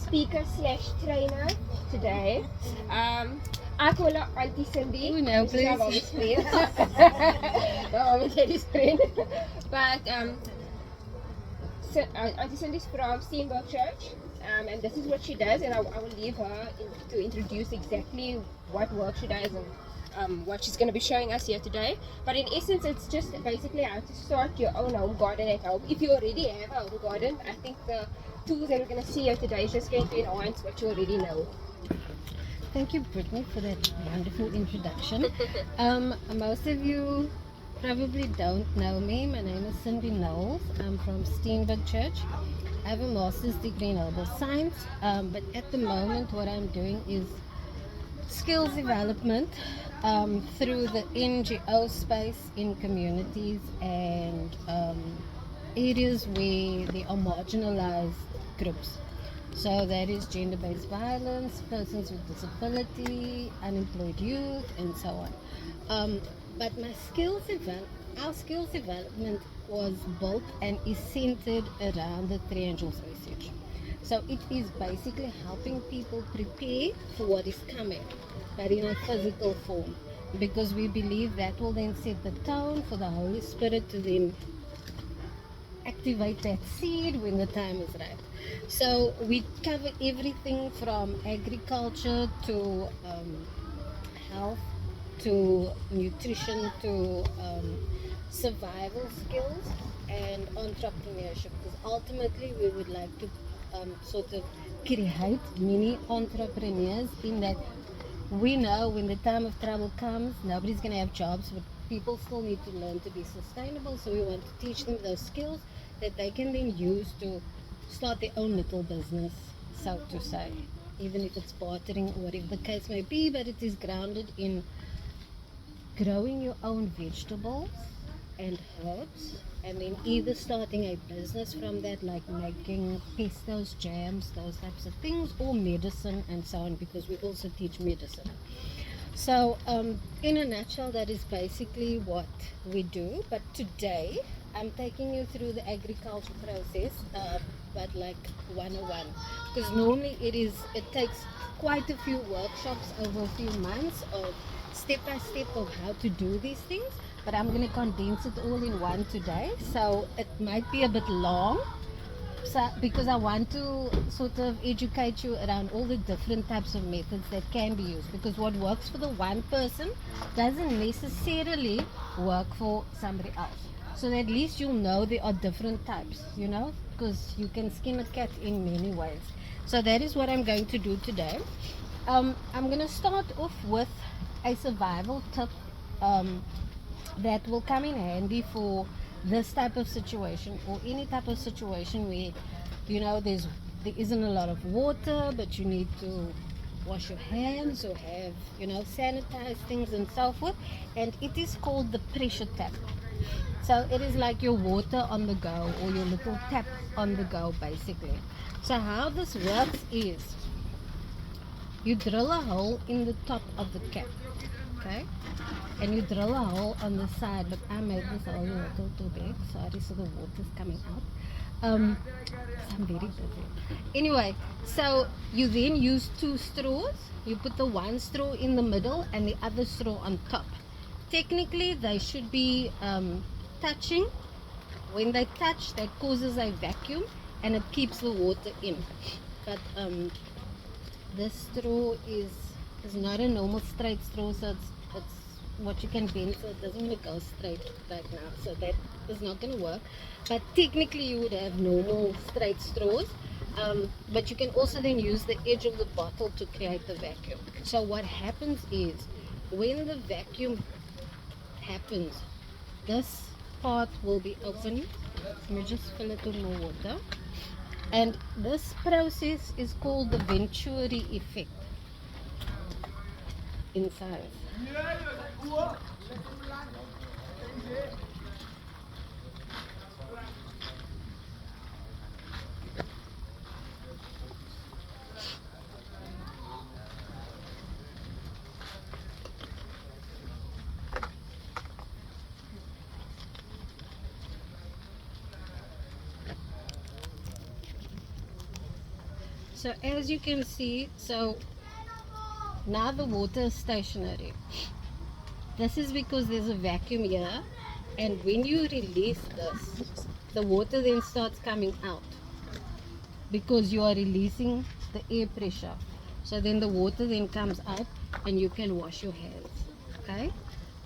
speaker slash trainer today. I call her Auntie Cindy. Oh, no, She's our please. mommy's friend. No, mommy's daddy's friend. But so, Auntie Cindy's from Steenberg Church. And this is what she does, and I will leave her to introduce exactly what work she does and what she's going to be showing us here today. But in essence, it's just basically how to start your own home garden at home. If you already have a home garden, I think the tools that we're going to see here today is just going to enhance what you already know. Thank you, Brittany, for that wonderful introduction. Most of you probably don't know me. My name is Cindy Knowles. I'm from Steenberg Church. I have a master's degree in herbal science, but at the moment what I'm doing is skills development through the NGO space in communities and areas where there are marginalized groups. So that is gender-based violence, persons with disability, unemployed youth, and so on. But our skills development was built and is centered around the Three Angels message. So it is basically helping people prepare for what is coming, but in a physical form, because we believe that will then set the tone for the Holy Spirit to then activate that seed when the time is right. So we cover everything from agriculture to health to nutrition to survival skills and entrepreneurship, because ultimately we would like to sort of create mini entrepreneurs, in that we know when the time of trouble comes, nobody's going to have jobs, but people still need to learn to be sustainable. So we want to teach them those skills that they can then use to start their own little business, so to say, even if it's bartering or whatever the case may be, but it is grounded in growing your own vegetables and herbs, and then either starting a business from that, like making pestos, jams, those types of things, or medicine and so on, because we also teach medicine. So in a nutshell, that is basically what we do. But today I'm taking you through the agriculture process, but like 101, because normally it takes quite a few workshops over a few months of step by step of how to do these things, but I'm going to condense it all in one today, so it might be a bit long. So, because I want to sort of educate you around all the different types of methods that can be used, because what works for the one person doesn't necessarily work for somebody else. So at least you'll know there are different types, because you can skin a cat in many ways. So that is what I'm going to do today. I'm going to start off with a survival tip that will come in handy for this type of situation, or any type of situation where there isn't a lot of water, but you need to wash your hands or have sanitize things and so forth, and it is called the pressure tap. So it is like your water on the go, or your little tap on the go, basically. So how this works is you drill a hole in the top of the cap, okay, and you drill a hole on the side, but I made this hole a little too big, sorry, so the water's coming out. I'm very busy. Anyway, so you then use two straws. You put the one straw in the middle and the other straw on top. Technically they should be touching. When they touch, that causes a vacuum and it keeps the water in. But this straw is not a normal straight straw, so it's what you can bend, so it doesn't want to go straight right now, so that is not going to work. But technically you would have normal straight straws, but you can also then use the edge of the bottle to create the vacuum. So what happens is, when the vacuum happens, this part will be open. Let me just fill it with more water. And this process is called the Venturi effect in science. So as you can see, so now the water is stationary. This is because there's a vacuum here, and when you release this, the water then starts coming out because you are releasing the air pressure. So then the water then comes out and you can wash your hands. Okay?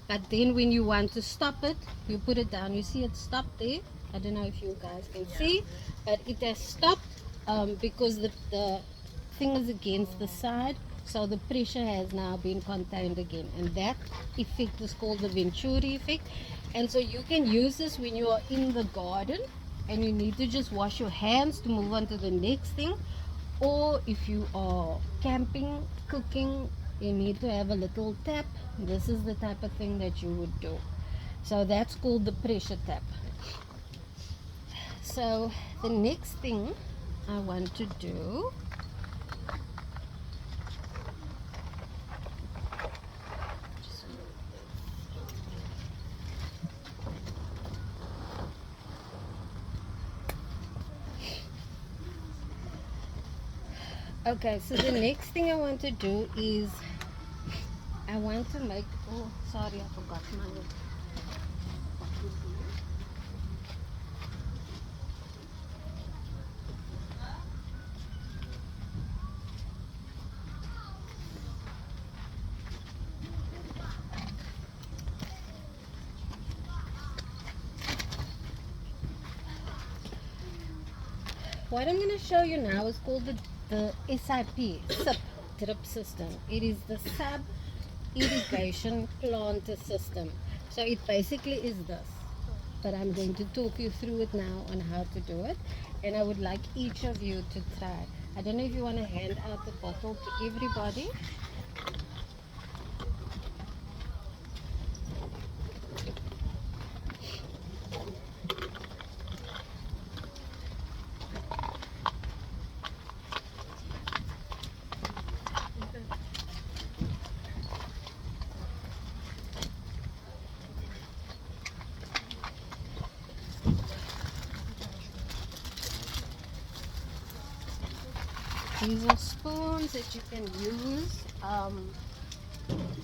But then when you want to stop it, you put it down. You see it stopped there. I don't know if you guys can see, but it has stopped because the thing is against the side. So the pressure has now been contained again. And that effect is called the Venturi effect. And so you can use this when you are in the garden and you need to just wash your hands to move on to the next thing. Or if you are camping, cooking, you need to have a little tap. This is the type of thing that you would do. So that's called the pressure tap. So the next thing I want to do, okay, so the next thing I want to do is I want to make, oh sorry, I forgot my what I'm going to show you now is called the SIP drip system. It is the sub irrigation planter system. So it basically is this, but I'm going to talk you through it now on how to do it, and I would like each of you to try. I don't know if you want to hand out the bottle to everybody. These are spoons that you can use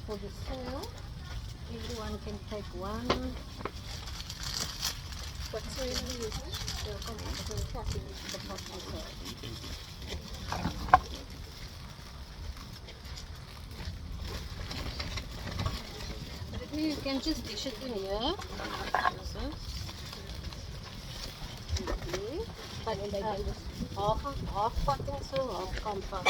for the soil. Everyone can take one. What soil are you using? The potting soil. You can just dish it in here. Okay. But half potting soil, half compost.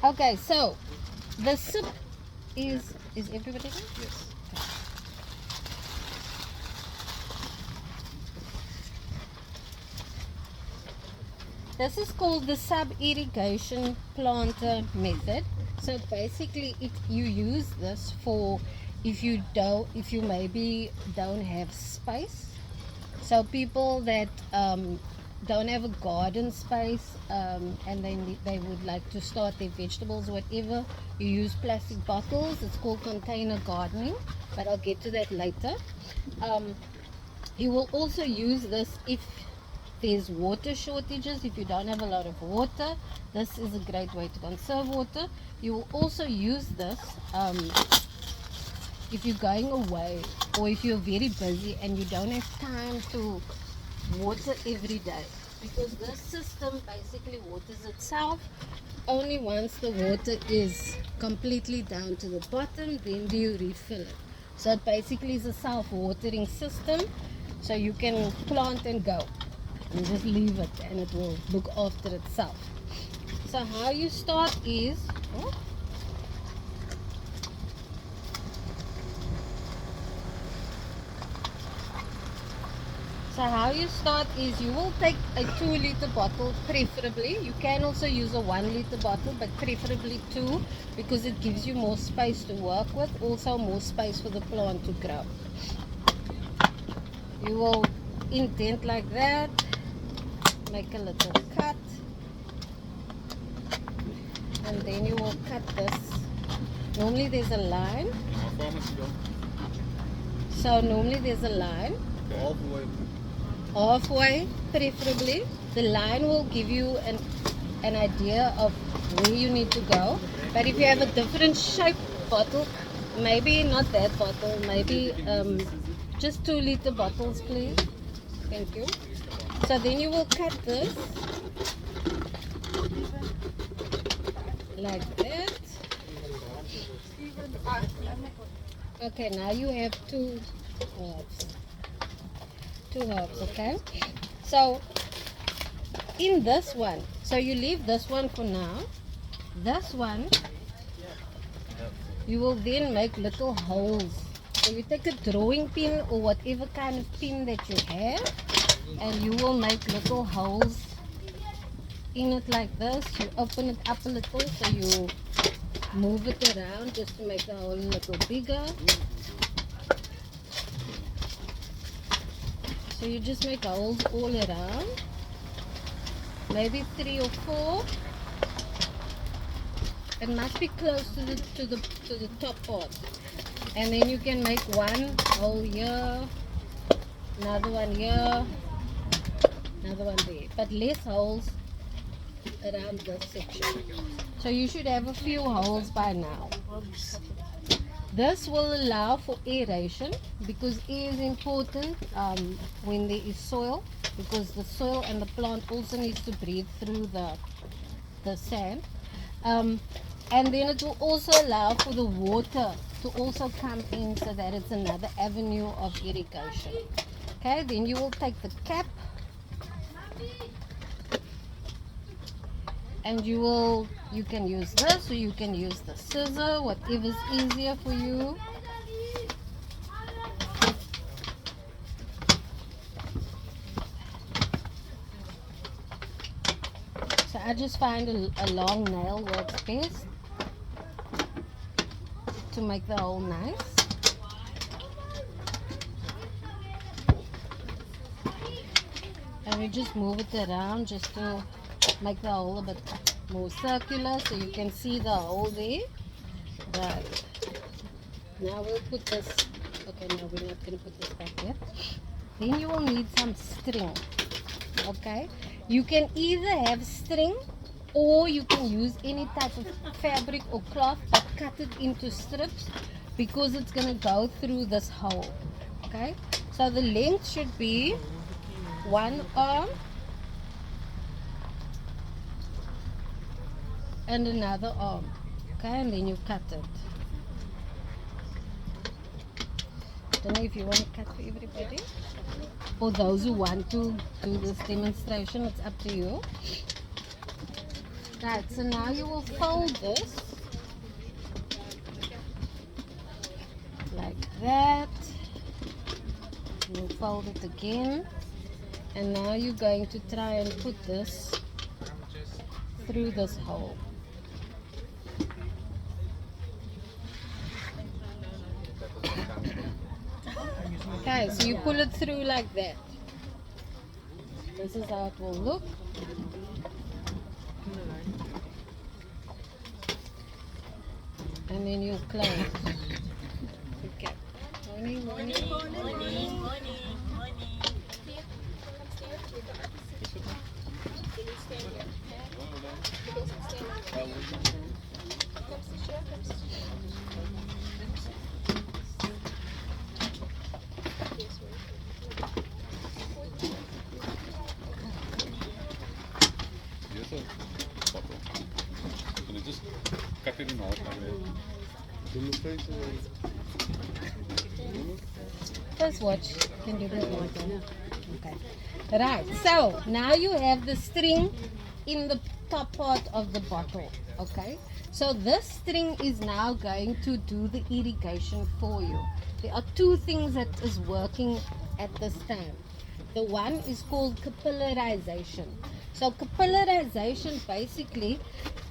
Okay, so the sip is everybody there? Yes. This is called the sub-irrigation planter method. So basically, you use this for if you maybe don't have space. So people that don't have a garden space and they would like to start their vegetables, whatever, you use plastic bottles. It's called container gardening, but I'll get to that later. You will also use this if there's water shortages. If you don't have a lot of water, this is a great way to conserve water. You will also use this if you're going away or if you're very busy and you don't have time to water every day, because this system basically waters itself. Only once the water is completely down to the bottom, then do you refill it. So it basically is a self-watering system, so you can plant and go and just leave it and it will look after itself. So how you start is how you start is you will take a 2-liter bottle, preferably. You can also use a 1-liter bottle, but preferably 2 because it gives you more space to work with, also more space for the plant to grow. You will indent like that, make a little cut, and then you will cut this. Normally there's a line. So normally there's a line. Halfway, preferably. The line will give you an idea of where you need to go. But if you have a different shape bottle, maybe not that bottle, maybe just 2-liter bottles, please. Thank you. So then you will cut this like that. Okay, now you have 2 herbs. 2 herbs, okay? So in this one, so you leave this one for now. This one, you will then make little holes. So you take a drawing pin or whatever kind of pin that you have, and you will make little holes in it like this. You open it up a little, so you move it around just to make the hole a little bigger. So you just make holes all around, maybe 3 or 4. It must be close to the top part, and then you can make one hole here, another one here, another one there, but less holes around this section. So you should have a few holes by now. This will allow for aeration because air is important when there is soil, because the soil and the plant also needs to breathe through the sand. And then it will also allow for the water to also come in, so that it's another avenue of irrigation. Okay, then you will take the cap and you can use this, or you can use the scissor, whatever's easier for you. So I just find a long nail works best to make the hole nice. And we just move it around just to make the hole a bit more circular, so you can see the hole there. Right. Now we'll put this, okay, no, we're not going to put this back yet. Then you will need some string. Okay, you can either have string, or you can use any type of fabric or cloth, but cut it into strips because it's going to go through this hole. Okay, so the length should be 1 arm and another arm. Okay, and then you cut it. Don't know if you want to cut for everybody, or those who want to do this demonstration, it's up to you. Right, so now you will fold this like that. You'll fold it again, and now you're going to try and put this through this hole. Okay, so you pull it through like that. This is how it will look. And then you close. Okay. Morning, morning. Morning. Can you just cut it in half like that? First watch. Can do that one. Okay. Right. So now you have the string in the top part of the bottle. Okay. So this string is now going to do the irrigation for you. There are 2 things that is working at this time. The one is called capillarization. So capillarization basically,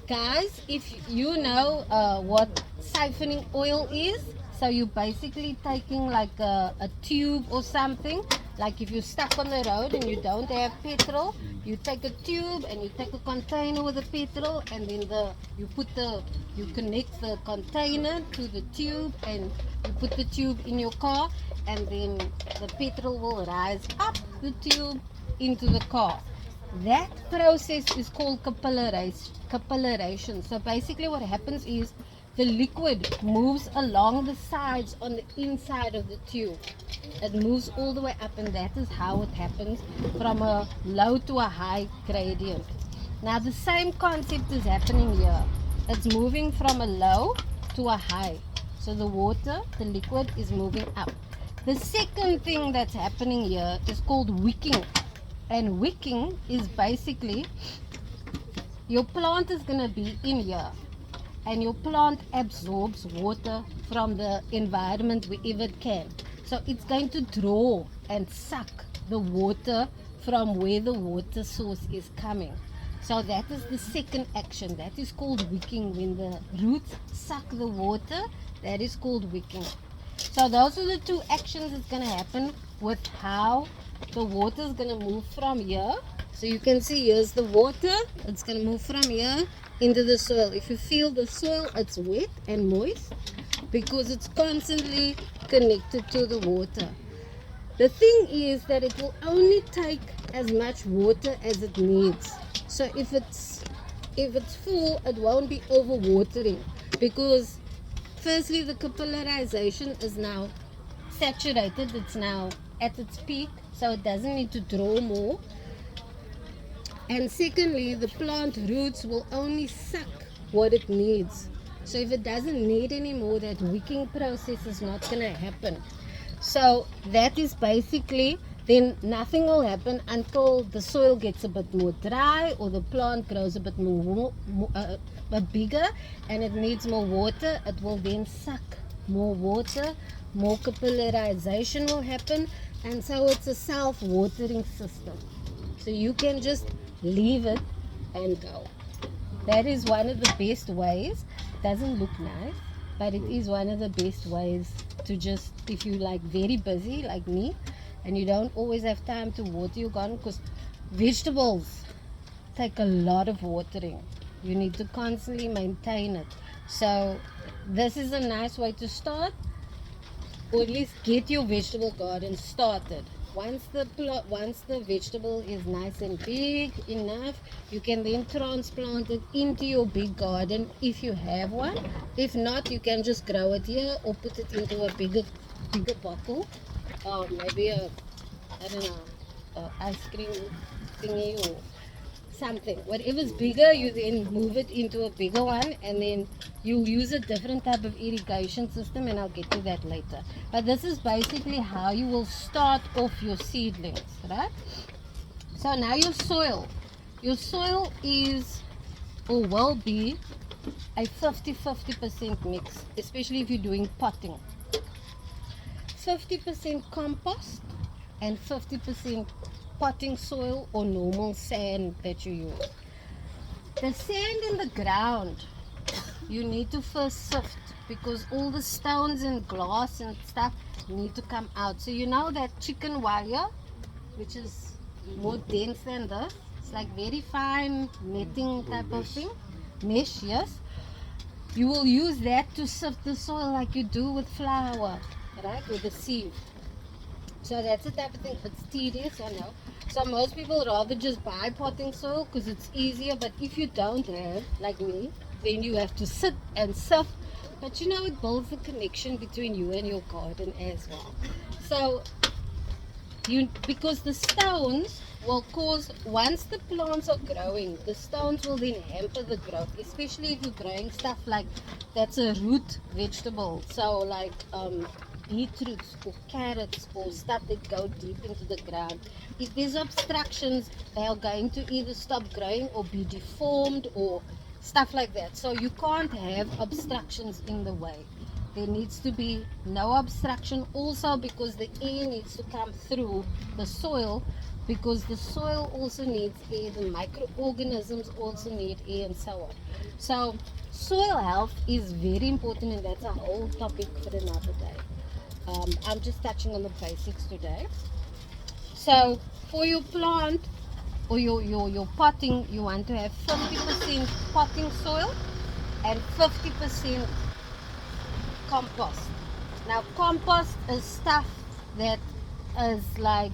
guys, if you know what siphoning oil is, so you're basically taking like a tube or something. Like if you're stuck on the road and you don't have petrol, you take a tube and you take a container with the petrol, and then you connect the container to the tube, and you put the tube in your car, and then the petrol will rise up the tube into the car. That process is called capillarization. So basically what happens is the liquid moves along the sides on the inside of the tube. It moves all the way up, and that is how it happens from a low to a high gradient. Now the same concept is happening here. It's moving from a low to a high. So the water, the liquid, is moving up. The second thing that's happening here is called wicking. And wicking is basically your plant is going to be in here, and your plant absorbs water from the environment wherever it can. So it's going to draw and suck the water from where the water source is coming. So that is the second action. That is called wicking. When the roots suck the water, that is called wicking. So those are the two actions that's going to happen with how the water is going to move from here. So you can see here's the water. It's going to move from here into the soil. If you feel the soil, it's wet and moist because it's constantly connected to the water. The thing is that it will only take as much water as it needs. So if it's full, it won't be overwatering, because firstly the capillarization is now saturated. It's now at its peak, so it doesn't need to draw more. And secondly, the plant roots will only suck what it needs. So if it doesn't need any more, that wicking process is not going to happen. So that is basically, then nothing will happen until the soil gets a bit more dry, or the plant grows a bit more bigger, and it needs more water. It will then suck more water, more capillarization will happen, and so it's a self-watering system. So you can just leave it and go. That is one of the best ways. Doesn't look nice, but it is one of the best ways to just, if you like very busy like me and you don't always have time to water your garden, because vegetables take a lot of watering. You need to constantly maintain it. So this is a nice way to start, or at least get your vegetable garden started. Once the vegetable is nice and big enough, you can then transplant it into your big garden if you have one. If not, you can just grow it here or put it into a bigger bottle, maybe a ice cream thingy or something. Whatever's bigger, you then move it into a bigger one, and then you use a different type of irrigation system, and I'll get to that later. But this is basically how you will start off your seedlings, right? So now your soil is, or will be, a 50-50% mix, especially if you're doing potting. 50% compost and 50% potting soil or normal sand that you use. The sand in the ground, you need to first sift, because all the stones and glass and stuff need to come out. So you know that chicken wire, which is more dense than this, it's like very fine netting type of thing, mesh, yes. You will use that to sift the soil like you do with flour, right, with the sieve. So that's the type of thing. It's tedious, I know. So most people rather just buy potting soil because it's easier. But if you don't have, like me, then you have to sit and sift. But you know, it builds a connection between you and your garden as well. So because the stones will cause, once the plants are growing, the stones will then hamper the growth, especially if you're growing stuff like that's a root vegetable. So like beetroots or carrots or stuff that go deep into the ground. If there's obstructions, they are going to either stop growing or be deformed or stuff like that. So you can't have obstructions in the way. There needs to be no obstruction also, because the air needs to come through the soil, because the soil also needs air, the microorganisms also need air, and so on. So soil health is very important, and that's a whole topic for another day. I'm just touching on the basics today. So for your plant or your potting, you want to have 50% potting soil and 50% compost. Now compost is stuff that is like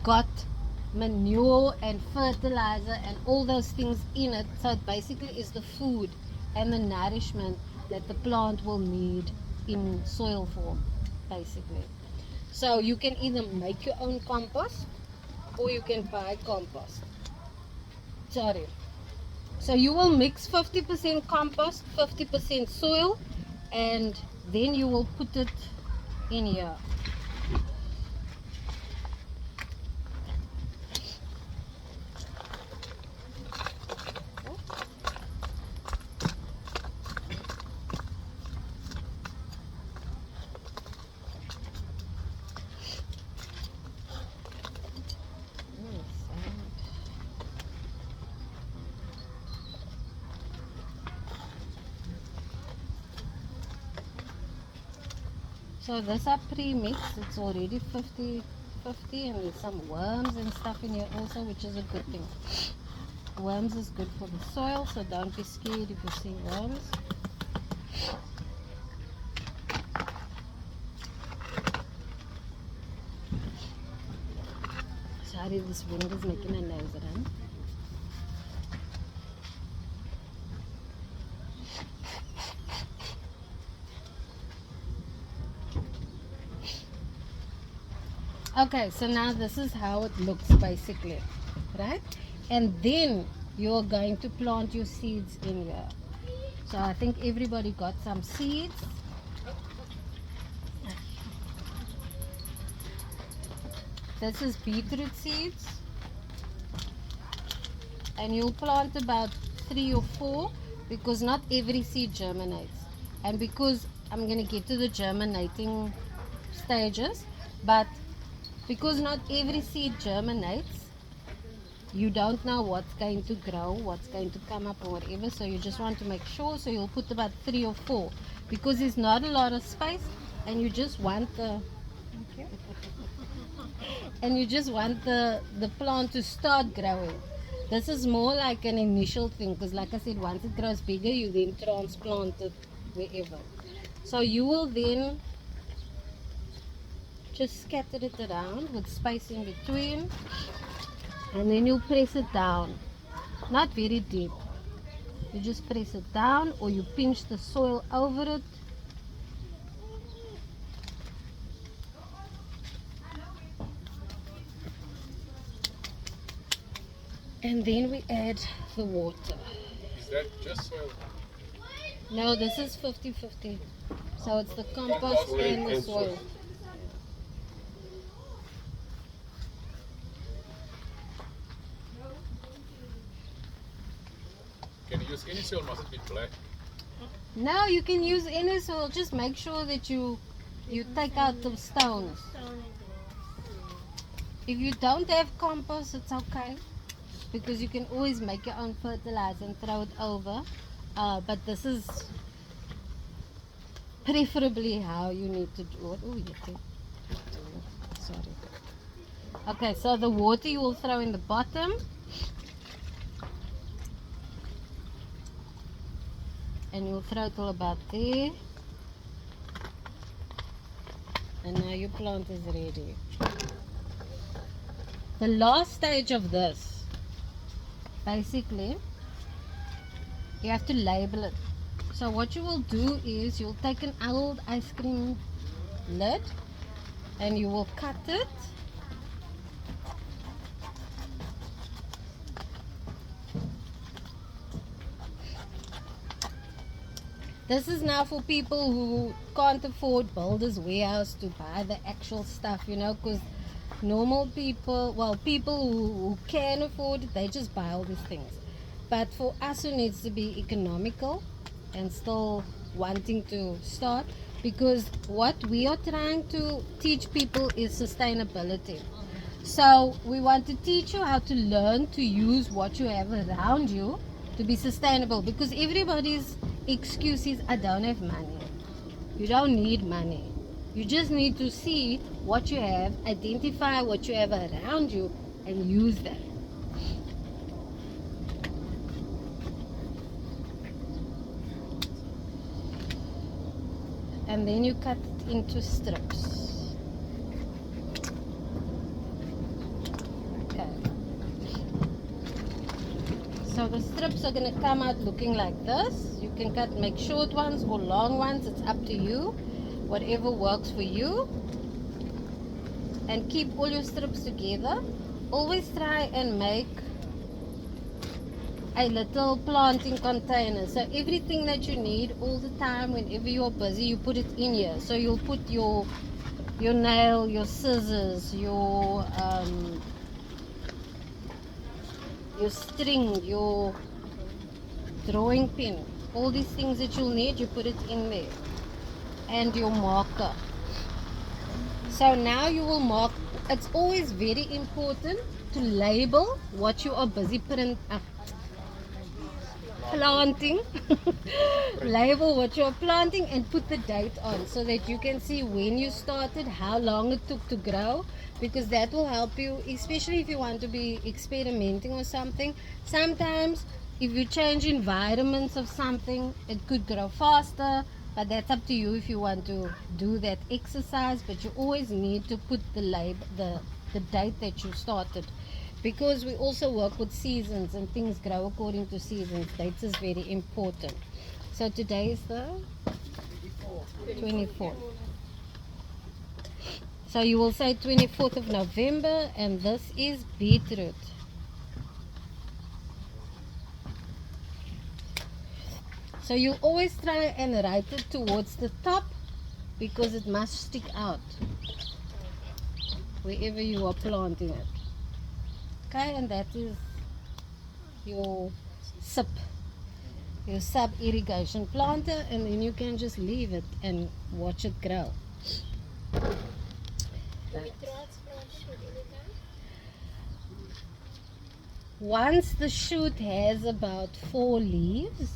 got manure and fertilizer and all those things in it. So it basically is the food and the nourishment that the plant will need in soil form, basically. So you can either make your own compost or you can buy compost. Sorry. So you will mix 50% compost, 50% soil, and then you will put it in here. So this are pre-mixed. It's already 50-50, and there's some worms and stuff in here also, which is a good thing. Worms is good for the soil, so don't be scared if you see worms. Sorry, this wind is making my nose run. Okay, so now this is how it looks basically, right? And then you're going to plant your seeds in here. So I think everybody got some seeds. This is beetroot seeds, and you'll plant about 3 or 4, because not every seed germinates, and because I'm going to get to the germinating stages, but because not every seed germinates, you don't know what's going to grow, what's going to come up or whatever, so you just want to make sure. So you'll put about 3 or 4, because there's not a lot of space, and you just want the the plant to start growing. This is more like an initial thing, because like I said, once it grows bigger, you then transplant it wherever. So you will then just scatter it around with space in between, and then you press it down, not very deep. You just press it down, or you pinch the soil over it. And then we add the water. Is that just soil? No, this is 50-50. So it's the compost and the soil. Can you use any soil? Must it be black? No, you can use any soil. Just make sure that you take out the stones. If you don't have compost, it's okay, because you can always make your own fertilizer and throw it over. But this is preferably how you need to do it. Oh, sorry. Okay, so the water you will throw in the bottom. And you'll throw it all about there. And now your plant is ready. The last stage of this, basically, you have to label it. So what you will do is you'll take an old ice cream lid and you will cut it. This is now for people who can't afford builder's warehouse to buy the actual stuff, you know, because normal people, well, people who can afford it, they just buy all these things. But for us who needs to be economical and still wanting to start, because what we are trying to teach people is sustainability. So we want to teach you how to learn to use what you have around you to be sustainable, because everybody's excuse is, I don't have money. You don't need money. You just need to see what you have, identify what you have around you, and use that. And then you cut it into strips. Okay. So the strips are going to come out looking like this. You can make short ones or long ones. It's up to you. Whatever works for you. And keep all your strips together. Always try and make a little planting container. So everything that you need all the time, whenever you're busy, you put it in here. So you'll put your nail, your scissors, your string, your drawing pin, all these things that you'll need, you put it in there, and your marker. So now you will mark. It's always very important to label what you are busy planting. Label what you're planting and put the date on, so that you can see when you started, how long it took to grow, because that will help you, especially if you want to be experimenting or something. Sometimes if you change environments of something, it could grow faster, but that's up to you if you want to do that exercise. But you always need to put the date that you started, because we also work with seasons and things grow according to seasons. Dates is very important. So today is the 24th. So you will say 24th of November, and this is beetroot. So you always try and write it towards the top, because it must stick out wherever you are planting it. Okay, and that is your sub irrigation planter, and then you can just leave it and watch it grow. Once the shoot has about 4 leaves,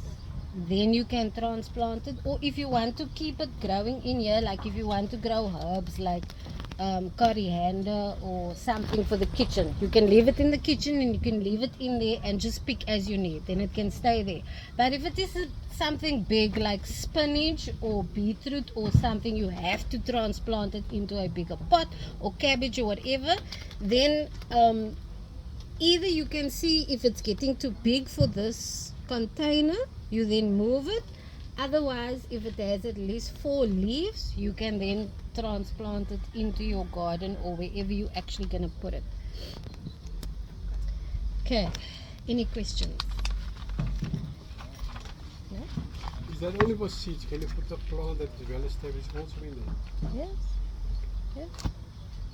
then you can transplant it. Or if you want to keep it growing in here, like if you want to grow herbs like coriander or something for the kitchen, you can leave it in the kitchen, and you can leave it in there and just pick as you need, then it can stay there. But if it is something big like spinach or beetroot or something, you have to transplant it into a bigger pot, or cabbage or whatever. Then either you can see if it's getting too big for this container, you then move it. Otherwise, if it has at least 4 leaves, you can then transplant it into your garden or wherever you're actually going to put it. Okay, any questions? No? Is that only for seeds? Can you put a plant that is well established also in there? Yes. Yes.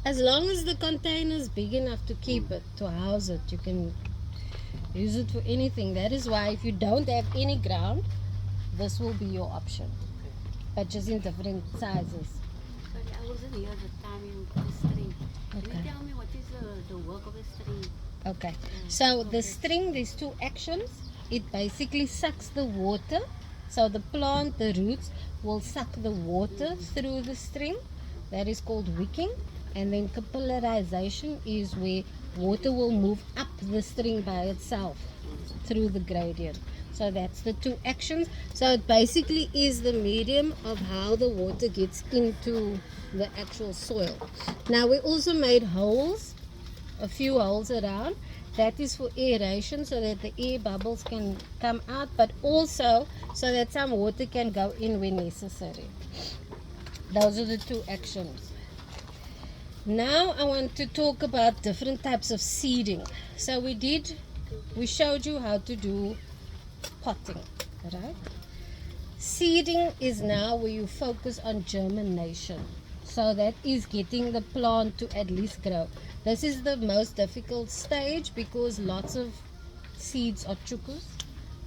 As long as the container is big enough to keep it, to house it, you can use it for anything. That is why if you don't have any ground, this will be your option, but just in different sizes. Sorry, I wasn't here the time you put the string. Can Okay. you tell me what is the work of a string? Okay, so the string, there's 2 actions. It basically sucks the water. So the plant, the roots, will suck the water through the string. That is called wicking. And then capillarization is where water will move up the string by itself through the gradient. So that's the 2 actions. So it basically is the medium of how the water gets into the actual soil. Now we also made holes, a few holes around. That is for aeration, so that the air bubbles can come out, but also so that some water can go in when necessary. Those are the 2 actions. Now I want to talk about different types of seeding. So we showed you how to do potting, right? Seeding is now where you focus on germination. So that is getting the plant to at least grow. This is the most difficult stage, because lots of seeds are chukus,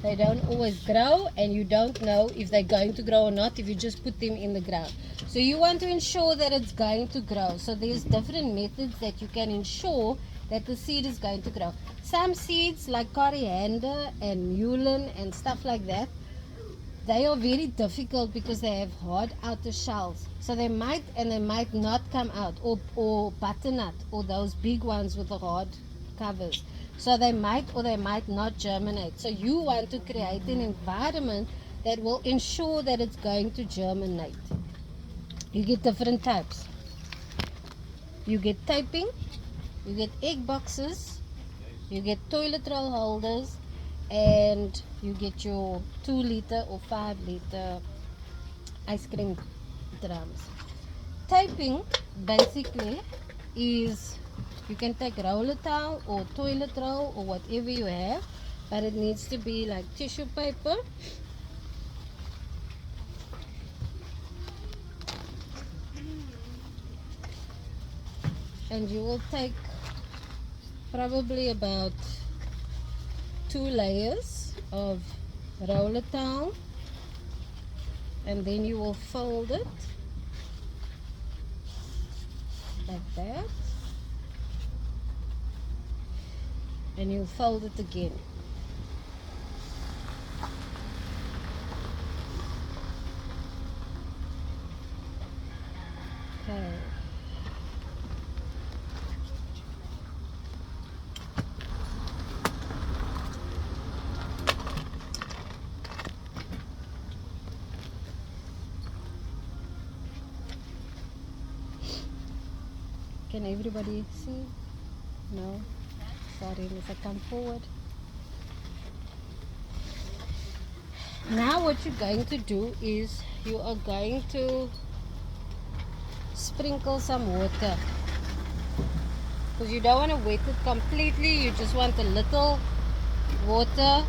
They don't always grow, and you don't know if they're going to grow or not if you just put them in the ground. So you want to ensure that it's going to grow. So there's different methods that you can ensure that the seed is going to grow. Some seeds like coriander and mullein and stuff like that, they are very difficult because they have hard outer shells. So they might and they might not come out, or butternut, or those big ones with the hard covers. So they might or they might not germinate. So you want to create an environment that will ensure that it's going to germinate. You get different types. You get taping, you get egg boxes, you get toilet roll holders, and you get your 2-liter or 5-liter ice cream drums. Taping basically is, you can take roller towel or toilet roll or whatever you have, but it needs to be like tissue paper. And you will take probably about 2 layers of roller towel, and then you will fold it like that, and you fold it again. Okay. Can everybody see? No? Sorry, if I come forward. Now what you're going to do is you are going to sprinkle some water, because you don't want to wet it completely. You just want a little water.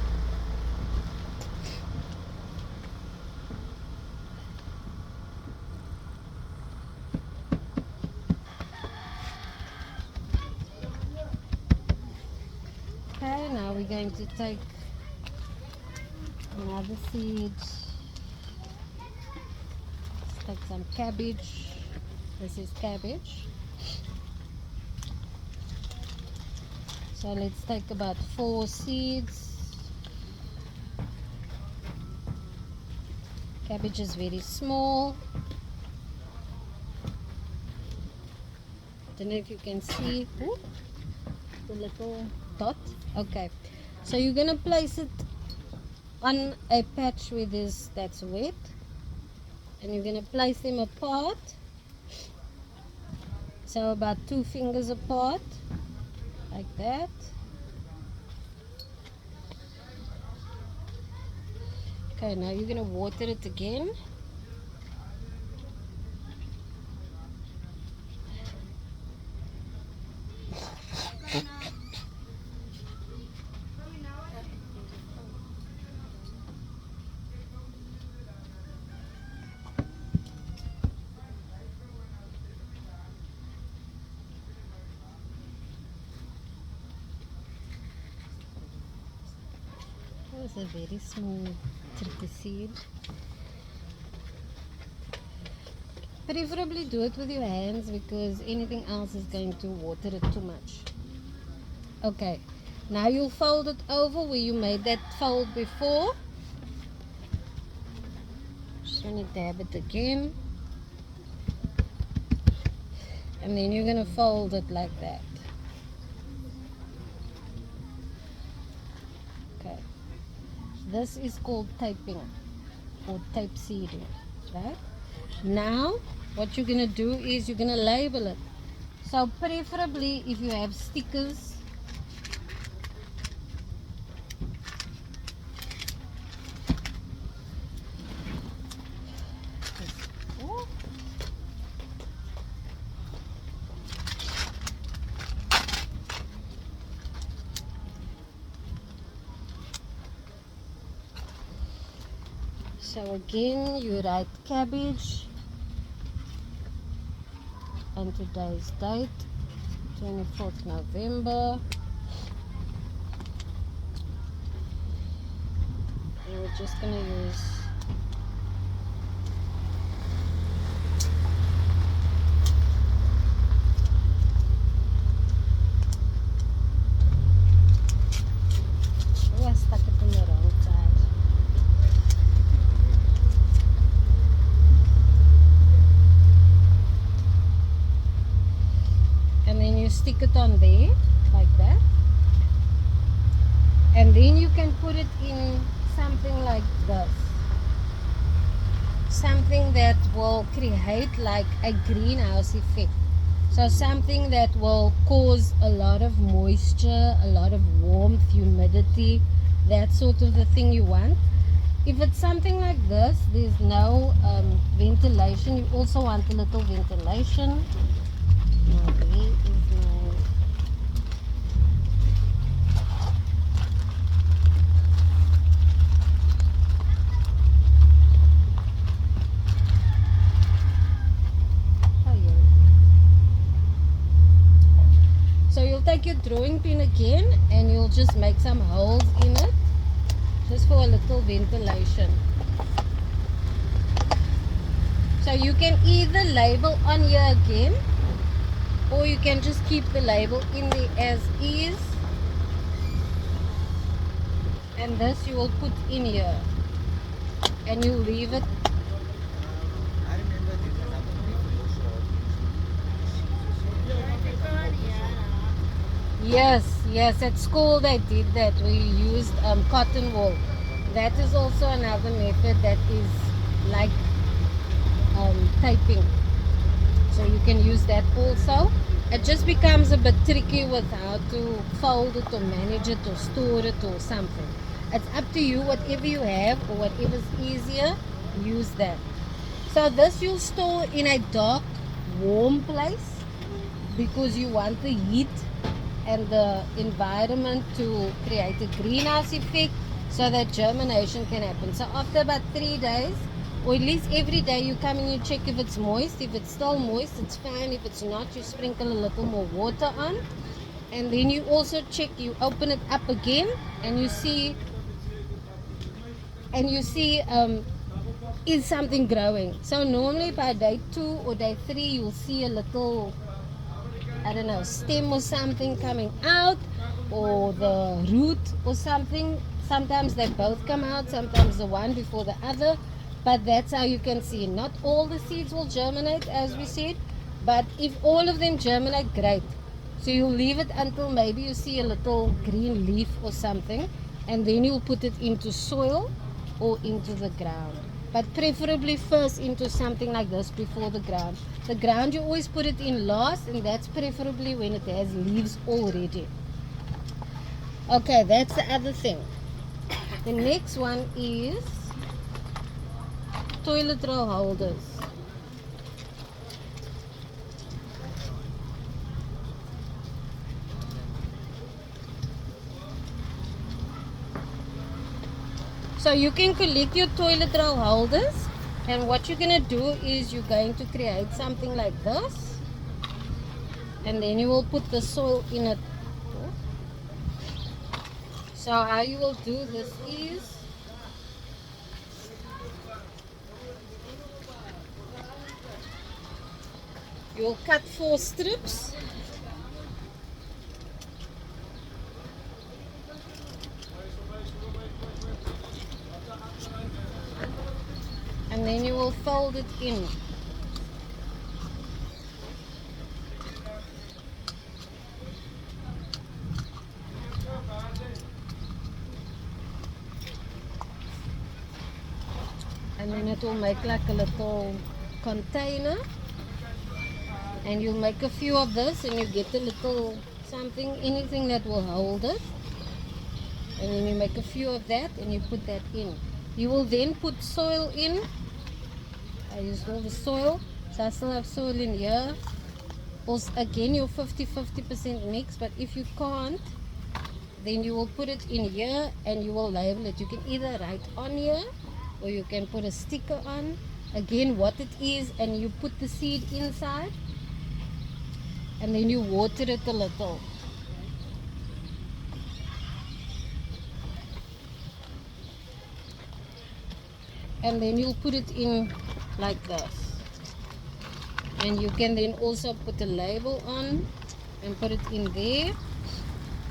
Okay, now we're going to take another seed. Let's take some cabbage. This is cabbage. So let's take about 4 seeds. Cabbage is very small. Don't know if you can see. Ooh, the little dot. Okay, so you're gonna place it on a patch where that's wet, and you're gonna place them apart, so about 2 fingers apart, like that. Okay, now you're gonna water it again. That was a very small tricky seed. Preferably do it with your hands, because anything else is going to water it too much. Okay, now you'll fold it over where you made that fold before. Just want to dab it again, and then you're going to fold it like that. Okay, this is called taping or tape seeding, right? Now what you're going to do is you're going to label it. So preferably if you have stickers, so again you write cabbage and today's date, 24th November. we're just gonna use oh, I stuck it on the wrong side. And then you stick it on there like that, and then you can put it in something like this, something that will create like a greenhouse effect. So something that will cause a lot of moisture, a lot of warmth, humidity, that sort of the thing you want. If it's something like this, there's no ventilation, you also want a little ventilation. Now there is my so you'll take your drawing pin again and you'll just make some holes in it, just for a little ventilation. So you can either label on here again, or you can just keep the label in there as is, and this you will put in here, and you leave it. Yes, at school they did that. We used cotton wool. That is also another method that is like taping. So you can use that also. It just becomes a bit tricky with how to fold it or manage it or store it or something. It's up to you, whatever you have or whatever's easier, use that. So this you'll store in a dark, warm place because you want the heat and the environment to create a greenhouse effect so that germination can happen. So after about 3 days, or at least every day, you come and you check if it's moist. If it's still moist, it's fine. If it's not, you sprinkle a little more water on, and then you also check, you open it up again and you see is something growing. So normally by day 2 or day 3 you'll see a little, I don't know, stem or something coming out, or the root or something. Sometimes they both come out, sometimes the one before the other, but that's how you can see. Not all the seeds will germinate, as we said, but if all of them germinate, great. So you'll leave it until maybe you see a little green leaf or something, and then you'll put it into soil or into the ground, but preferably first into something like this before the ground. The ground you always put it in last, and that's preferably when it has leaves already. Okay, that's the other thing. The next one is toilet roll holders. So you can collect your toilet roll holders, and what you're going to do is you're going to create something like this, and then you will put the soil in it. So how you will do this is you will cut 4 strips, and then you will fold it in. And then it will make like a little container, and you'll make a few of this, and you get a little something, anything that will hold it, and then you make a few of that and you put that in. You will then put soil in. I used all the soil, so I still have soil in here. Also, again, your 50-50% mix, but if you can't, then you will put it in here and you will label it. You can either write on here, or you can put a sticker on, again what it is, and you put the seed inside, and then you water it a little. and then you'll put it in like this. And you can then also put a label on and put it in there.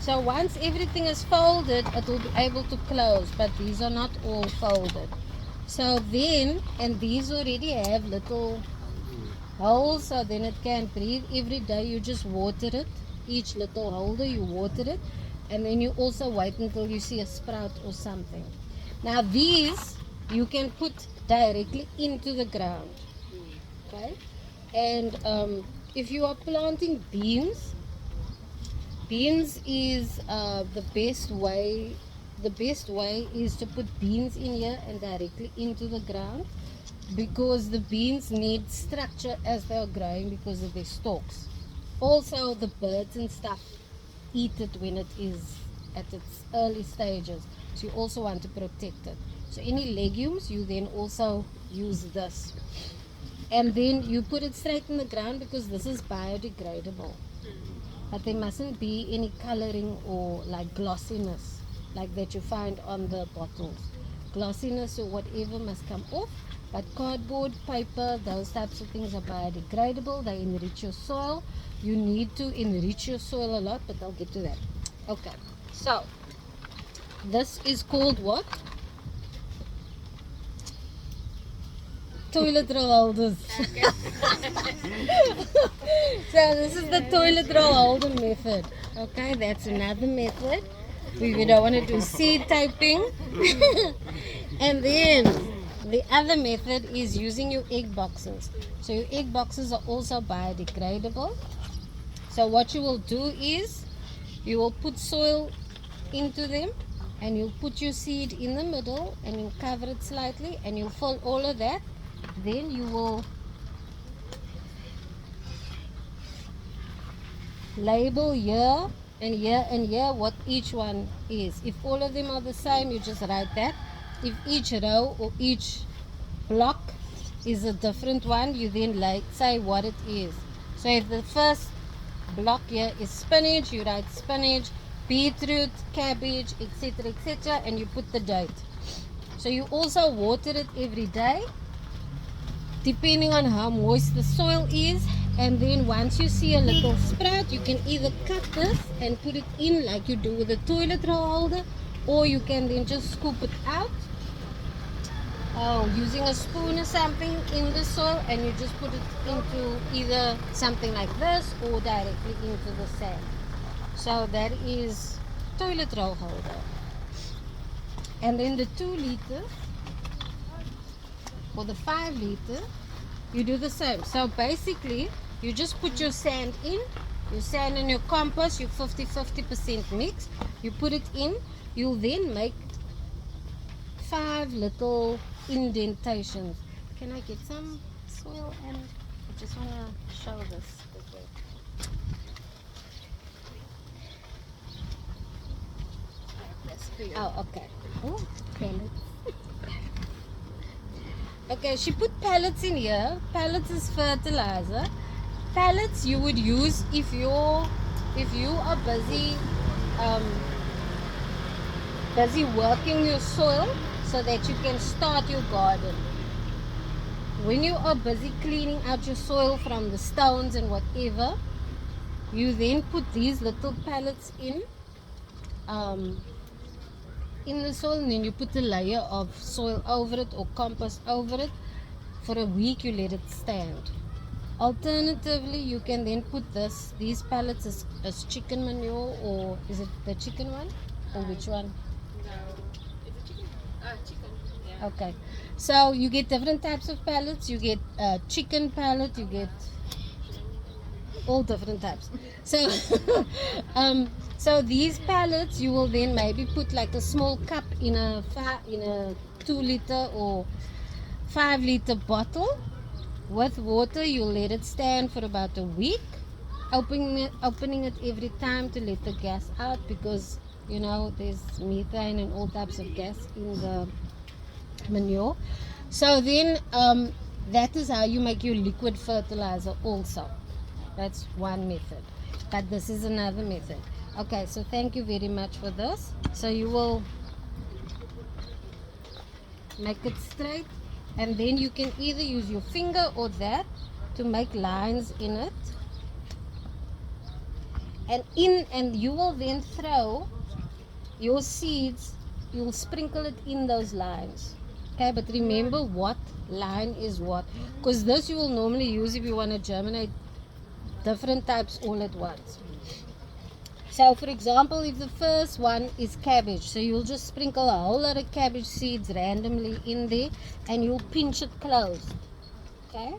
So once everything is folded, it will be able to close, but these are not all folded. So then, and these already have little holes, so then it can breathe. Every day you just water it. Each little holder you water it, and then you also wait until you see a sprout or something. Now these you can put directly into the ground, okay? And if you are planting beans, beans is the best way. The best way is to put beans in here and directly into the ground, because the beans need structure as they are growing because of their stalks. Also the birds and stuff eat it when it is at its early stages, so you also want to protect it. So any legumes you then also use this, and then you put it straight in the ground because this is biodegradable. But there mustn't be any coloring or like glossiness like that you find on the bottles. Glossiness or whatever must come off. But cardboard, paper, those types of things are biodegradable. They enrich your soil. You need to enrich your soil a lot, but I'll get to that. Okay, so this is called what? Toilet roll holders. So this is the toilet roll holder method. Okay, that's another method. We don't want to do seed typing. And then the other method is using your egg boxes. So your egg boxes are also biodegradable. So what you will do is you will put soil into them, and you'll put your seed in the middle, and you'll cover it slightly, and you'll fill all of that. Then you will label here and here and here what each one is. If all of them are the same, you just write that. If each row or each block is a different one, you then say what it is. So if the first block here is spinach, you write spinach, beetroot, cabbage, etc., etc., and you put the date. So you also water it every day, depending on how moist the soil is. And then once you see a little sprout, you can either cut this and put it in like you do with a toilet roll holder, or you can then just scoop it out using a spoon or something in the soil, and you just put it into either something like this or directly into the sand. So that is toilet roll holder. And then the 2 liter or the 5 liter, you do the same. So basically you just put your sand in, your sand and your compost, your 50-50% mix, you put it in. You'll then make 5 little indentations. Can I get some soil? And I just want to show this. Oh, okay. Oh, pellets. Okay, she put pellets in here. Pellets is fertilizer. Pellets you would use if you are busy working your soil so that you can start your garden. When you are busy cleaning out your soil from the stones and whatever, you then put these little pellets in the soil, and then you put a layer of soil over it or compost over it. For a week you let it stand. Alternatively, you can then put these pellets as chicken manure, or is it the chicken one, or which one? No, it's a chicken. Chicken. Yeah. Okay, so you get different types of pellets. You get chicken pellet, you get all different types. So so these pellets you will then maybe put like a small cup in a 2 liter or 5 liter bottle with water. You'll let it stand for about a week, opening it every time to let the gas out, because you know there's methane and all types of gas in the manure. So then that is how you make your liquid fertilizer also. That's one method, but this is another method. Okay, so thank you very much for this. So you will make it straight and then you can either use your finger or that to make lines in it, and you will then throw your seeds, you'll sprinkle it in those lines. Okay, but remember what line is what, because this you will normally use if you want to germinate different types all at once. So for example, if the first one is cabbage, so you'll just sprinkle a whole lot of cabbage seeds randomly in there, and you'll pinch it closed. Okay,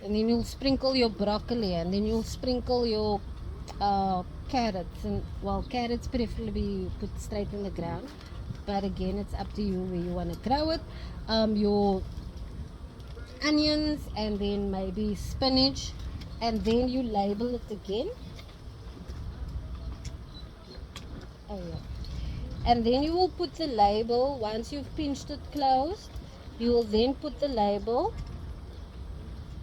and then you'll sprinkle your broccoli, and then you'll sprinkle your carrots, and well, carrots preferably you put straight in the ground, but again it's up to you where you want to grow it. Your onions, and then maybe spinach, and then you label it again. Oh yeah. And then you will put the label, once you've pinched it closed, you will then put the label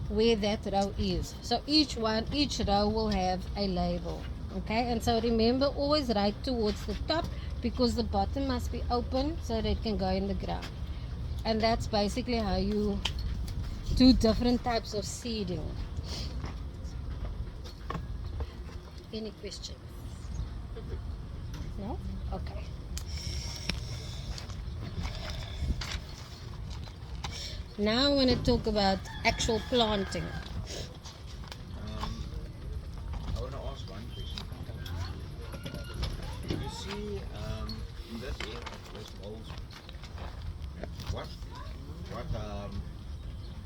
where that row is. So each row will have a label. Okay, and so remember, always right towards the top, because the bottom must be open so that it can go in the ground. And that's basically how you do different types of seeding. Any questions? No? Okay. Now I want to talk about actual planting. I want to ask one question. You see, in this area, this bowls, what,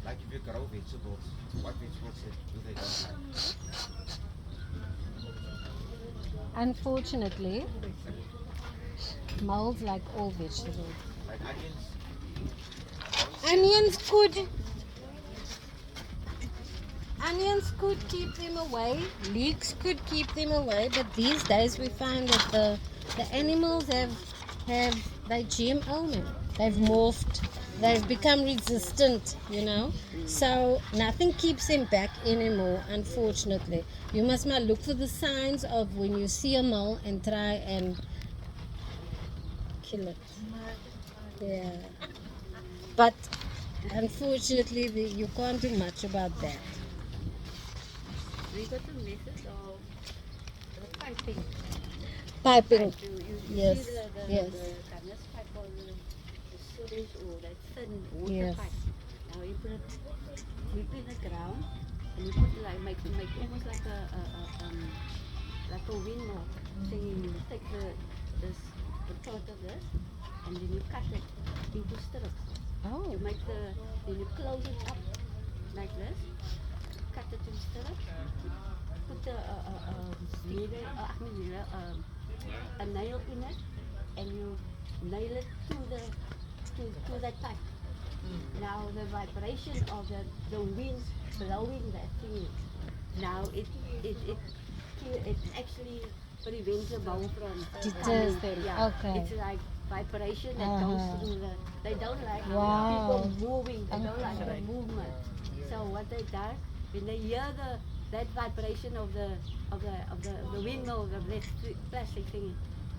like if you grow vegetables, what vegetables do they don't like? Unfortunately, molds like all vegetables. Like onions? Onions could keep them away, leeks could keep them away, but these days we find that the animals they GMO them. They've morphed, they've become resistant, so nothing keeps them back anymore, unfortunately. You must not look for the signs of when you see a mole and try and kill it. Yeah, but unfortunately you can't do much about that. We got a method of the piping. Piping. You Yes, see the yes. canvas pipe or the sewage or that thin water Yes. pipe. Now you put it deep in the ground, and you put make almost like a windmill. So you take the part of this, and then you cut it into strips. Oh, You make then you close it up like this, cut it in strips, put a nail in it, and you nail it to that pipe. Now the vibration of the wind blowing that thing, now it actually prevents the mole from deters coming. them. Yeah, Okay. it's like vibration that goes through they don't like Wow. people moving, they don't like the movement. So what they do, when they hear that vibration of the windmill, the plastic thing,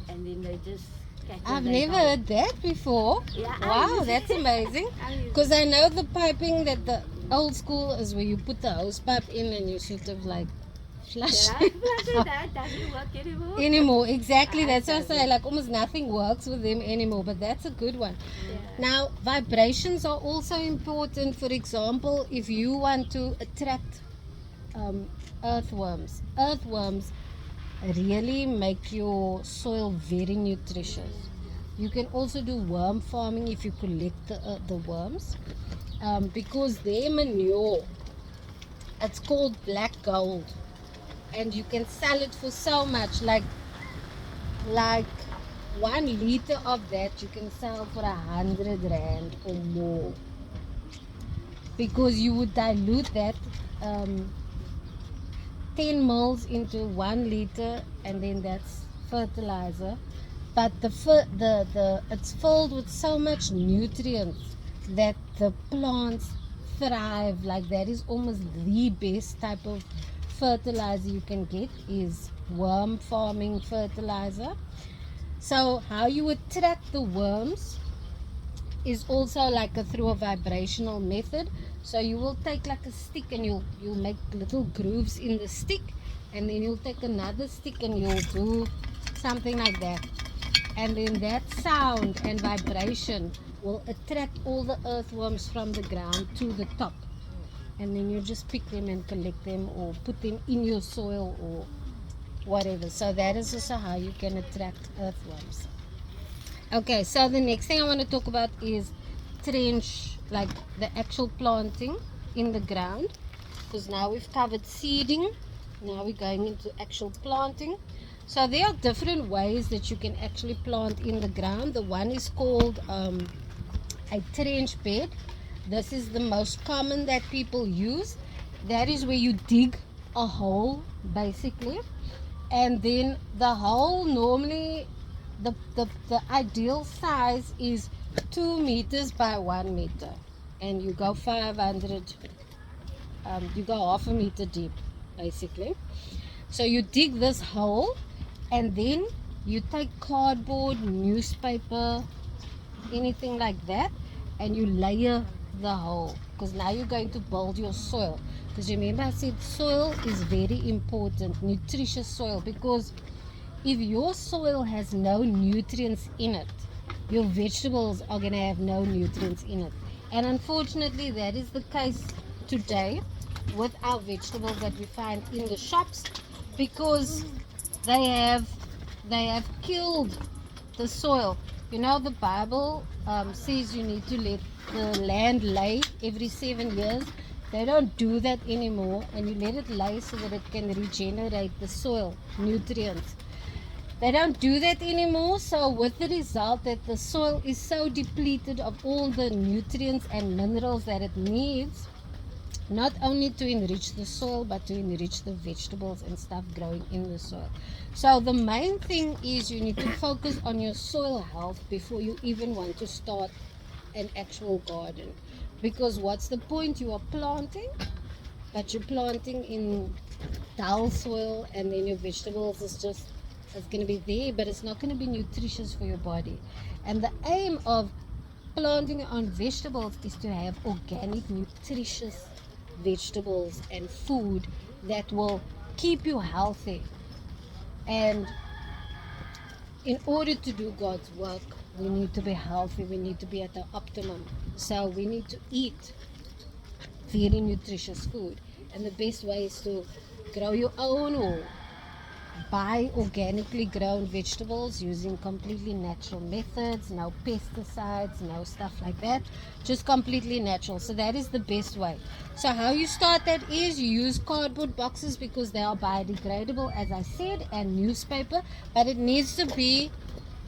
and then they just catch it. I've They never go. heard that before. Yeah, I Wow, use that's it. amazing. I use Because I know the piping that the old school is where you put the hose pipe in and you sort of like flush Yeah, it that doesn't work anymore. anymore. Exactly, that's what I say. doesn't. Like almost nothing works with them anymore, but that's a good one. Yeah. Now, vibrations are also important. For example, if you want to attract earthworms. Earthworms really make your soil very nutritious. You can also do worm farming if you collect the worms, because their manure, it's called black gold, and you can sell it for so much, like 1 liter of that you can sell for 100 rand or more, because you would dilute that 10 mils into 1 liter, and then that's fertilizer. But it's filled with so much nutrients that the plants thrive. Like that is almost the best type of fertilizer you can get, is worm farming fertilizer. So how you attract the worms is also like through a vibrational method. So you will take like a stick and you'll make little grooves in the stick, and then you'll take another stick and you'll do something like that, and then that sound and vibration will attract all the earthworms from the ground to the top, and then you just pick them and collect them or put them in your soil or whatever. So that is also how you can attract earthworms. Okay, so the next thing I want to talk about is trench, like the actual planting in the ground, because now we've covered seeding, now we're going into actual planting. So there are different ways that you can actually plant in the ground. The one is called a trench bed. This is the most common that people use. That is where you dig a hole basically, and then the hole normally the ideal size is 2 meters by 1 meter, and you go 500 you go half a meter deep basically. So you dig this hole, and then you take cardboard, newspaper, anything like that, and you layer the hole, because now you're going to build your soil. Because remember I said soil is very important, nutritious soil, because if your soil has no nutrients in it, your vegetables are going to have no nutrients in it. And unfortunately that is the case today with our vegetables that we find in the shops, because they have killed the soil. You know, the Bible says you need to let the land lay every 7 years. They don't do that anymore, and you let it lay so that it can regenerate the soil nutrients. They don't do that anymore, so with the result that the soil is so depleted of all the nutrients and minerals that it needs, not only to enrich the soil but to enrich the vegetables and stuff growing in the soil. So the main thing is you need to focus on your soil health before you even want to start an actual garden, because what's the point? You are planting, but you're planting in dull soil, and then your vegetables is just, it's going to be there, but it's not going to be nutritious for your body. And the aim of planting on vegetables is to have organic, nutritious vegetables and food that will keep you healthy. And in order to do God's work, we need to be healthy, we need to be at the optimum. So we need to eat very nutritious food, and the best way is to grow your own or buy organically grown vegetables using completely natural methods, no pesticides, no stuff like that, just completely natural. So that is the best way. So how you start that is you use cardboard boxes, because they are biodegradable, as I said, and newspaper, but it needs to be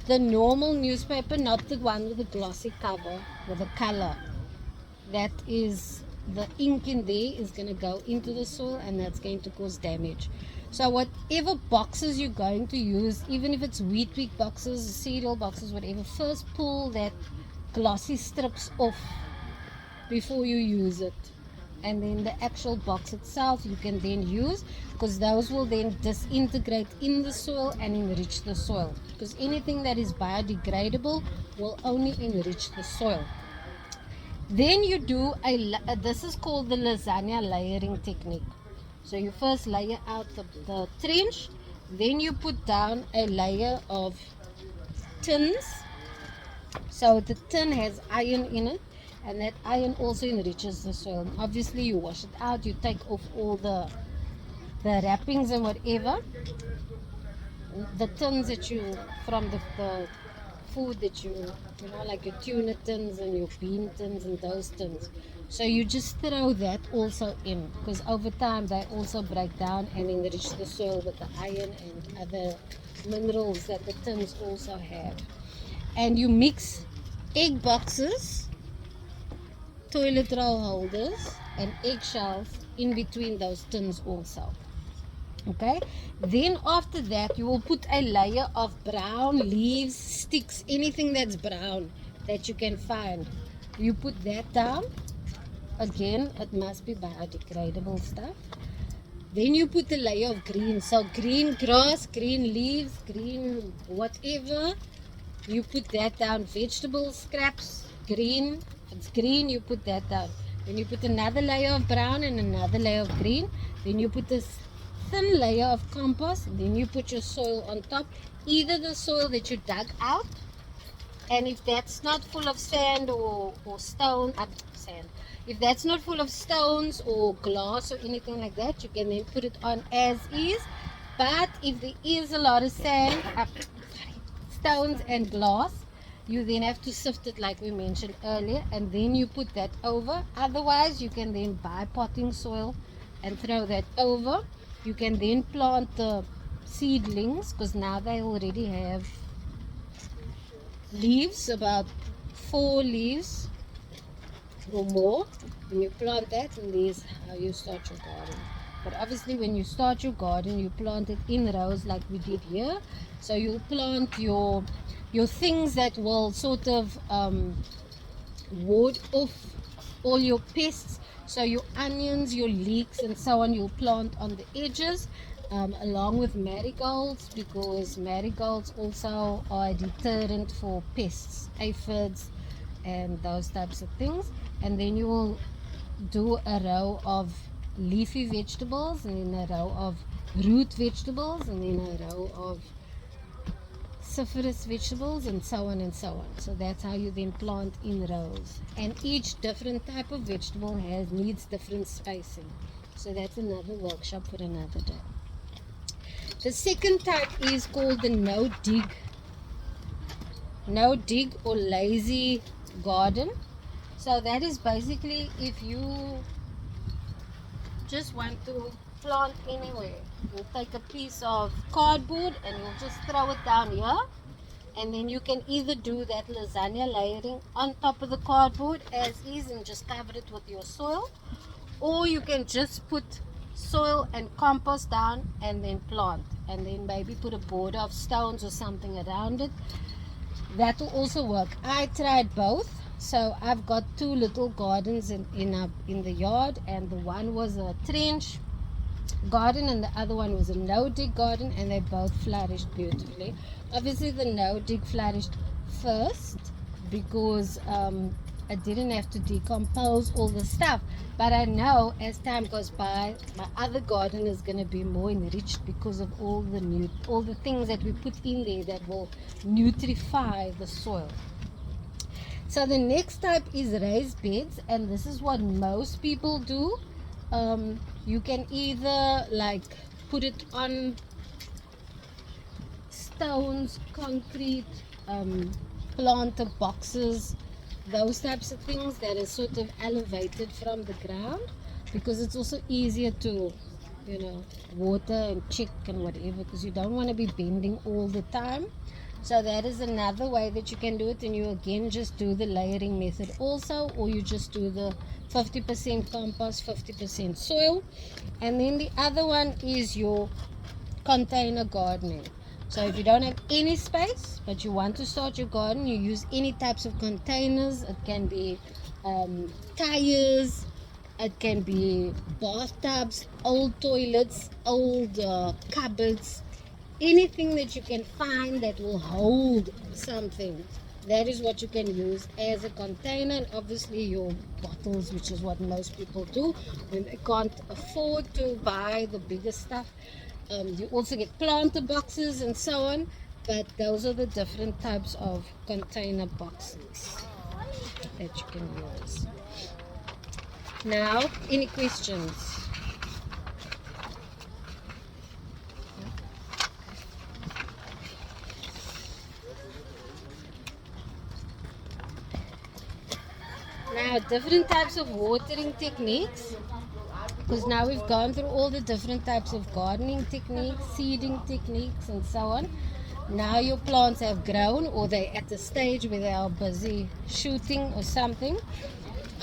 the normal newspaper, not the one with the glossy cover with a color. That is, the ink in there is going to go into the soil, and that's going to cause damage. So whatever boxes you're going to use, even if it's wheat bix boxes, cereal boxes, whatever, first pull that glossy strips off before you use it, and then the actual box itself you can then use, because those will then disintegrate in the soil and enrich the soil, because anything that is biodegradable will only enrich the soil. Then you do this is called the lasagna layering technique. So you first layer out the trench, then you put down a layer of tins. So the tin has iron in it, and that iron also enriches the soil. And obviously you wash it out, you take off all the wrappings and whatever, the tins that you, from the food that you know, like your tuna tins and your bean tins and those tins. So you just throw that also in, because over time they also break down and enrich the soil with the iron and other minerals that the tins also have. And you mix egg boxes, toilet roll holders, and eggshells in between those tins also. Okay, then after that you will put a layer of brown leaves, sticks, anything that's brown that you can find. You put that down. Again, it must be biodegradable stuff. Then you put a layer of green, so green grass, green leaves, green whatever, you put that down. Vegetable scraps, green, it's green, you put that down. Then you put another layer of brown and another layer of green. Then you put this thin layer of compost. Then you put your soil on top. Either the soil that you dug out, and if that's not full of sand or stone, sand. If that's not full of stones or glass or anything like that, you can then put it on as is. But if there is a lot of sand, stones and glass, you then have to sift it like we mentioned earlier, and then you put that over. Otherwise, you can then buy potting soil and throw that over. You can then plant the seedlings, because now they already have leaves, about 4 leaves or more. When you plant that, and this is how you start your garden. But obviously when you start your garden, you plant it in rows like we did here. So you'll plant your things that will sort of ward off all your pests. So your onions, your leeks and so on, you'll plant on the edges, along with marigolds, because marigolds also are a deterrent for pests, aphids and those types of things. And then you will do a row of leafy vegetables, and then a row of root vegetables, and then a row of cruciferous vegetables, and so on and so on. So that's how you then plant in rows, and each different type of vegetable needs different spacing. So that's another workshop for another day. The second type is called the no dig or lazy garden. So that is basically if you just want to plant anywhere, you'll take a piece of cardboard and you'll just throw it down here, and then you can either do that lasagna layering on top of the cardboard as is and just cover it with your soil, or you can just put soil and compost down and then plant, and then maybe put a border of stones or something around it. That will also work. I tried both. So I've got 2 little gardens in the yard, and the one was a trench garden and the other one was a no dig garden, and they both flourished beautifully. Obviously the no dig flourished first because I didn't have to decompose all the stuff, but I know as time goes by my other garden is going to be more enriched because of all the things that we put in there that will nutrify the soil. So the next type is raised beds, and this is what most people do. You can either like put it on stones, concrete, planter boxes, those types of things that is sort of elevated from the ground, because it's also easier to, water and check and whatever, because you don't want to be bending all the time. So that is another way that you can do it, and you again just do the layering method also, or you just do the 50% compost, 50% soil. And then the other one is your container gardening. So if you don't have any space but you want to start your garden, you use any types of containers. It can be tires, it can be bathtubs, old toilets, old cupboards, anything that you can find that will hold something. That is what you can use as a container. And obviously your bottles, which is what most people do when they can't afford to buy the bigger stuff. You also get planter boxes and so on, but those are the different types of container boxes that you can use. Now, any questions? Now, different types of watering techniques, because now we've gone through all the different types of gardening techniques, seeding techniques and so on. Now your plants have grown, or they're at the stage where they are busy shooting or something.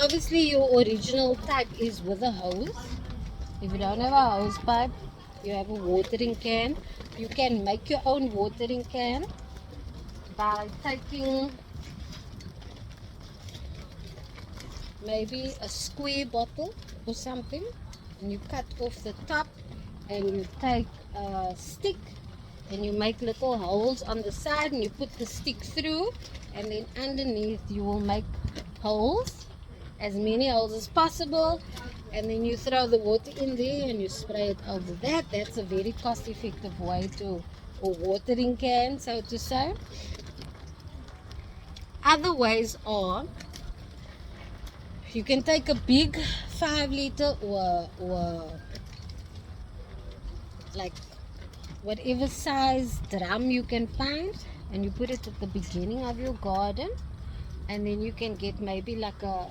Obviously your original type is with a hose. If you don't have a hose pipe, you have a watering can. You can make your own watering can by taking maybe a square bottle or something, and you cut off the top, and you take a stick and you make little holes on the side, and you put the stick through, and then underneath you will make holes, as many holes as possible, and then you throw the water in there and you spray it over that. That's a very cost-effective way to, or watering can, so to say. Other ways are, you can take a big 5 liter or like whatever size drum you can find, and you put it at the beginning of your garden, and then you can get maybe like a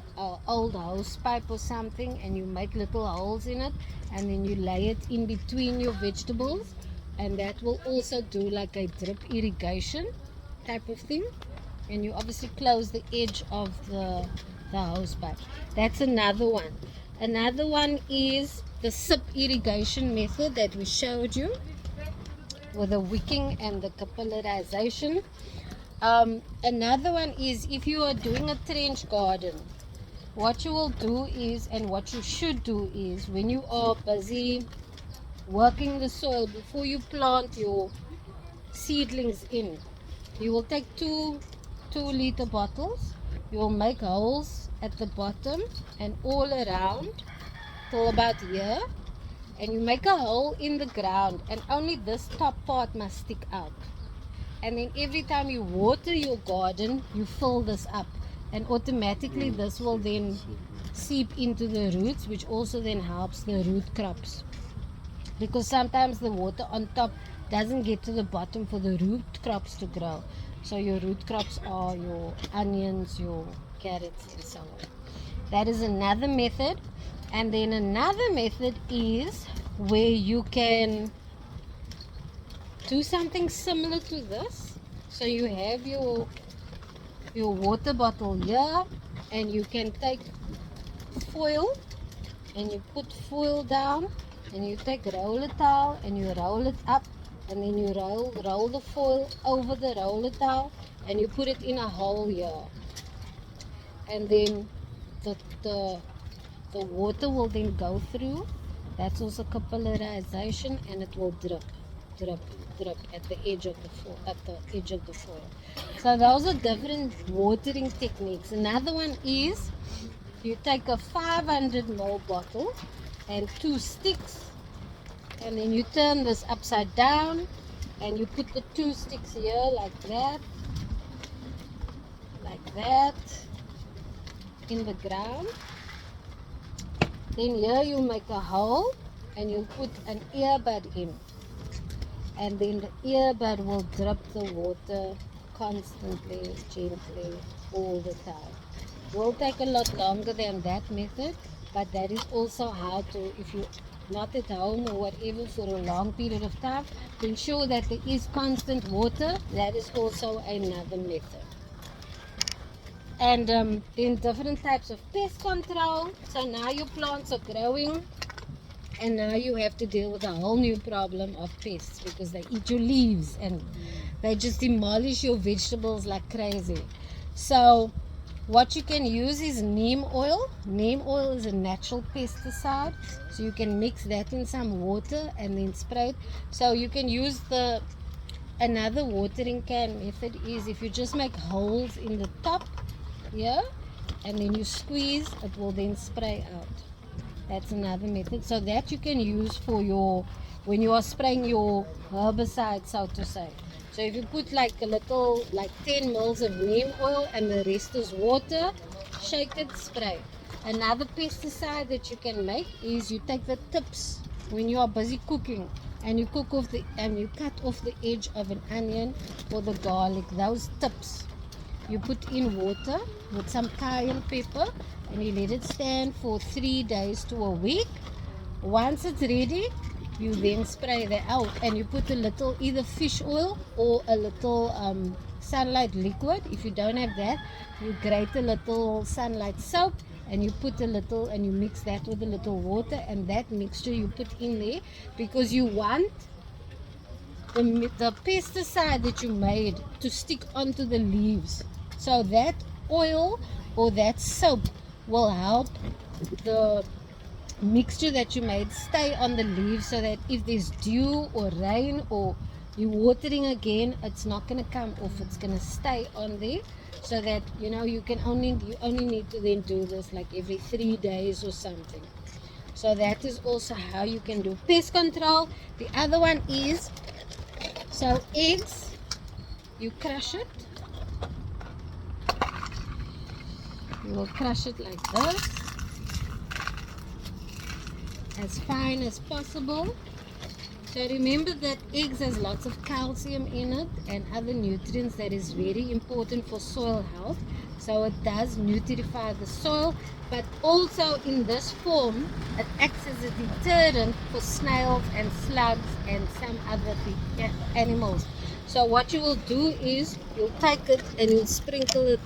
old hose pipe or something, and you make little holes in it, and then you lay it in between your vegetables, and that will also do like a drip irrigation type of thing. And you obviously close the edge of the hose pipe. That's another one. Another one is the sip irrigation method that we showed you with the wicking and the capillarization. Another one is, if you are doing a trench garden, what you will do is, and what you should do is, when you are busy working the soil before you plant your seedlings in, you will take two 2-liter bottles. You will make holes at the bottom and all around till about here, and you make a hole in the ground, and only this top part must stick out. And then every time you water your garden, you fill this up, and automatically this will then seep into the roots, which also then helps the root crops, because sometimes the water on top doesn't get to the bottom for the root crops to grow. So your root crops are your onions, your carrots, and so on. That is another method. And then another method is where you can do something similar to this. So you have your water bottle here, and you can take foil, and you put foil down, and you take roller towel and you roll it up, and then you roll the foil over the roller towel, and you put it in a hole here, and then the water will then go through. That's also capillarization, and it will drip at the edge of the foil. So those are different watering techniques. Another one is, you take a 500 ml bottle and 2 sticks, and then you turn this upside down, and you put the 2 sticks here like that, in the ground. Then here you make a hole, and you put an earbud in, and then the earbud will drip the water constantly, gently, all the time. It will take a lot longer than that method, but that is also how to, if you're not at home or whatever for a long period of time, to ensure that there is constant water. That is also another method. And then different types of pest control. So now your plants are growing, and now you have to deal with a whole new problem of pests, because they eat your leaves and they just demolish your vegetables like crazy. So what you can use is neem oil. Neem oil is a natural pesticide, so you can mix that in some water and then spray it. So you can use another watering can method is, if you just make holes in the top here, and then you squeeze, it will then spray out. That's another method. So that you can use for when you are spraying your herbicide, so to say. So if you put like 10 ml of neem oil and the rest is water, shake it, spray. Another pesticide that you can make is, you take the tips when you are busy cooking, and you cut off the edge of an onion or the garlic, those tips. You put in water with some cayenne pepper, and you let it stand for 3 days to a week. Once it's ready, you then spray that out, and you put a little either fish oil or a little sunlight liquid. If you don't have that, you grate a little sunlight soap, and you put a little, and you mix that with a little water, and that mixture you put in there, because you want the pesticide that you made to stick onto the leaves. So that oil or that soap will help the mixture that you made stay on the leaves, so that if there's dew or rain or you watering again, it's not going to come off, it's going to stay on there, so that you only need to then do this like every 3 days or something. So that is also how you can do pest control. The other one is, so eggs, you crush it. You will crush it like this, as fine as possible. So remember that eggs has lots of calcium in it and other nutrients that is very important for soil health. So it does nutrify the soil, but also in this form, it acts as a deterrent for snails and slugs and some other big animals. So what you will do is you'll take it and you'll sprinkle it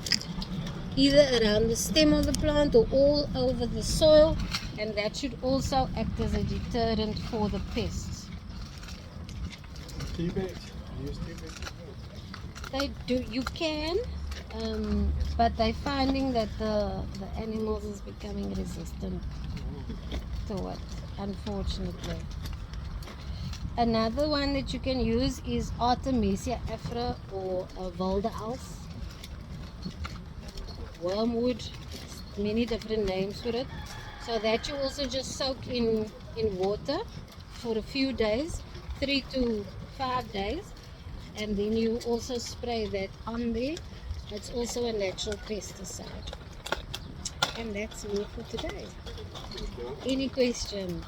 either around the stem of the plant or all over the soil, and that should also act as a deterrent for the pests. Tea bags. Use tea bags as well. They do, you can, but they're finding that the animals is becoming resistant to it, unfortunately. Another one that you can use is Artemisia afra or Walderals. Wormwood, many different names for it. So that you also just soak in water for a few days, 3 to 5 days, and then you also spray that on there. It's also a natural pesticide. And that's me for today. Any questions?